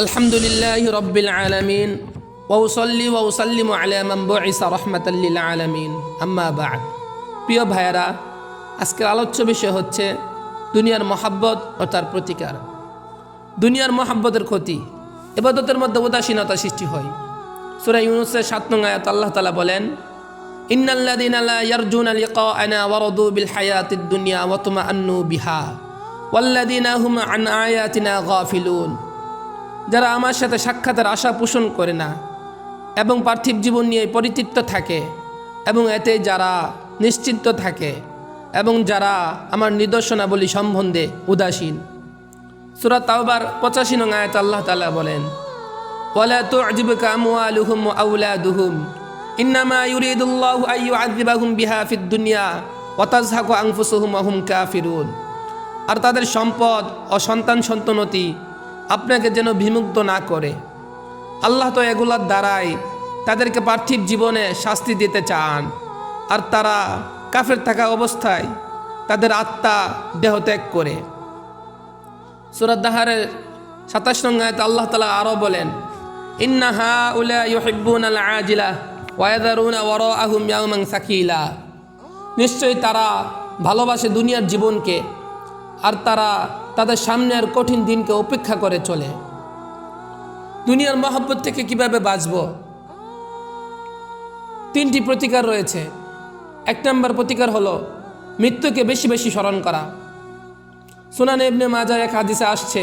আলহামদুলিল্লাহি রাব্বিল আলামিন ওয়া উসাল্লি ওয়া উসাল্লিমু আলা মান বুইসা রাহমাতাল লিল আলামিন আম্মা বা'দ। প্রিয় ভাইয়েরা, আজকের আলোচ্য বিষয় হচ্ছে দুনিয়ার মহাব্বত ও তার প্রতিকার। দুনিয়ার মহাব্বতের ক্ষতি, ইবাদতের মধ্যে উদাসীনতা সৃষ্টি হয়। সূরা ইউনূসের ৭ নং আয়াত আল্লাহ তাআলা বলেন, ইন্নাল্লাযীনা লা ইয়ারজুনা লিকাআনা ওয়ারাদু বিল হায়াতিদ দুনিয়া ওয়া তুমাআন্নু বিহা ওয়াল্লাযীনা হুম আন আয়াতিনা গাফিলুন। যারা আমার সাথে সাক্ষাতের আশা পোষণ করে না এবং পার্থিব জীবন নিয়ে পরিতৃপ্ত থাকে এবং এতে যারা নিশ্চিন্ত থাকে এবং যারা আমার নিদর্শনাবলী সম্বন্ধে উদাসীন। সূরা তাওবার ৮৫ নং আয়াত আল্লাহ তাআলা বলেন, ওয়ালা তু'জিবুকা আমওয়ালুহুম ওয়া আওলাদুহুম ইন্নামা ইউরিদুল্লাহু আন ইউ'আযিবাহুম বিহা ফিদ দুনিয়া ওয়া তাযহাকু আনফুসুহুম ওয়া হুম কাফিরুন। আর তাদের সম্পদ ও সন্তানতি আপনাকে যেন বিমুগ্ধ না করে। আল্লাহ তো এগুলোর দ্বারাই তাদেরকে পার্থিব জীবনে শাস্তি দিতে চান, আর তারা কাফের থাকা অবস্থায় তাদের আত্মা দেহত্যাগ করে। সূরা দাহারের ২৭ নং আয়াতে আল্লাহ তাআলা আরও বলেন, ইন্না হাউলা ইউহিব্বুনাল আজিলা ওয়া ইয়াযারুনা ওয়ারাআহুম ইয়াওমান সাকিলা। নিশ্চয়ই তারা ভালোবাসে দুনিয়ার জীবনকে, আর তারা তাদের সামনের কঠিন দিনকে উপেক্ষা করে চলে। দুনিয়ার মহব্বত থেকে কিভাবে বাঁচব? ৩টি প্রতিকার রয়েছে। ১ নম্বর প্রতিকার হলো মৃত্যুকে বেশি বেশি স্মরণ করা। সুনানে ইবনে মাজাহ এক হাদিসে আসছে,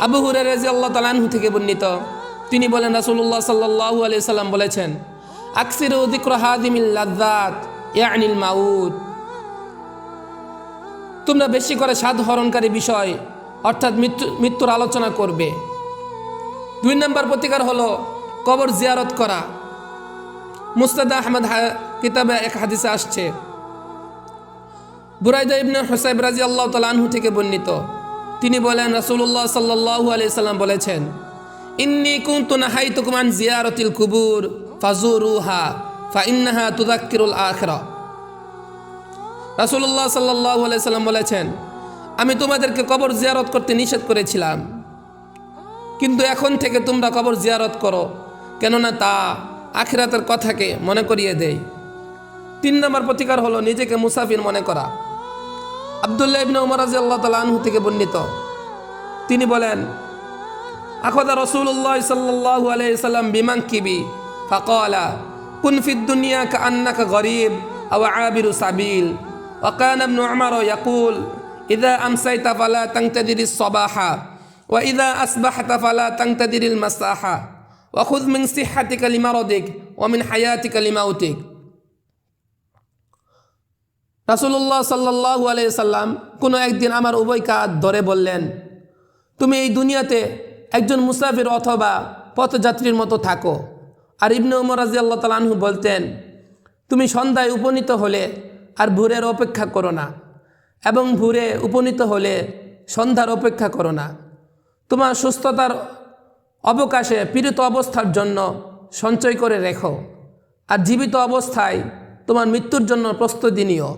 আবু হুরায়রা রাদিয়াল্লাহু তাআলা আনহু থেকে বর্ণিত, তিনি বলেন, রাসূলুল্লাহ সাল্লাল্লাহু আলাইহি সাল্লাম বলেছেন, আকসিরু যিকরা হাদিমিল লাযযাত ইয়ানিল মাউত। তোমরা বেশি করে স্বাদ হরণকারী বিষয় অর্থাৎ মৃত্যুর আলোচনা করবে। ২ নম্বর প্রতিকার হলো কবর জিয়ারত করা। মুসনাদ আহমদ কিতাবে এক হাদিসে আসছে, বুরাইদা ইবনে হুসাইব রাদিয়াল্লাহু তাআলা আনহু থেকে বর্ণিত, তিনি বলেন, রাসূলুল্লাহ সাল্লাল্লাহু আলাইহি সাল্লাম বলেছেন, ইন্নী কুনতু নাহাইতুকুম আন জিয়ারাতিল কুবুর ফাজুরুহা ফাইন্নাহা তুযাক্কিরুল আখিরাহ। রাসূলুল্লাহ সাল্লাল্লাহু আলাইহি সাল্লাম বলেছেন, আমি তোমাদেরকে কবর জিয়ারত করতে নিষেধ করেছিলাম, কিন্তু এখন থেকে তোমরা কবর জিয়ারত করো, কেননা তা আখিরাতের কথাকে মনে করিয়ে দেয়। ৩ নম্বর প্রতিকার হলো নিজেকে মুসাফির মনে করা। আব্দুল্লাহ ইবনে উমর রাদিয়াল্লাহু তাআলা আনহু থেকে বর্ণিত, তিনি বলেন, আখাযা রাসূলুল্লাহ সাল্লাল্লাহু আলাইহি সাল্লাম বিমানকিবি ফাকালা কুন ফিদ দুনিয়া কাআন্নাকা গরীব আও আবিরু সাবিল। وكان ابن عمر يقول إذا أمسيت فلا تنتظر الصباح وإذا أصبحت فلا تنتظر المساء وخذ من صحتك لمرضك ومن حياتك لموتك। রাসূলুল্লাহ সাল্লাল্লাহু আলাইহি সাল্লাম কোনো একদিন আমার উভয় কাঁধ ধরে বললেন, তুমি এই দুনিয়াতে একজন মুসাফির অথবা পথযাত্রীর মতো থাকো। আর ইবনে উমর রাদিয়াল্লাহু তাআলা আনহু বলতেন, তুমি সন্ধ্যায় উপনীত হলে আর ভোরের অপেক্ষা করো না, এবং ভোরে উপনীত হলে সন্ধ্যার অপেক্ষা করো না। তোমার সুস্থতার অবকাশে পীড়িত অবস্থার জন্য সঞ্চয় করে রেখো, আর জীবিত অবস্থায় তোমার মৃত্যুর জন্য প্রস্তুতি নিও।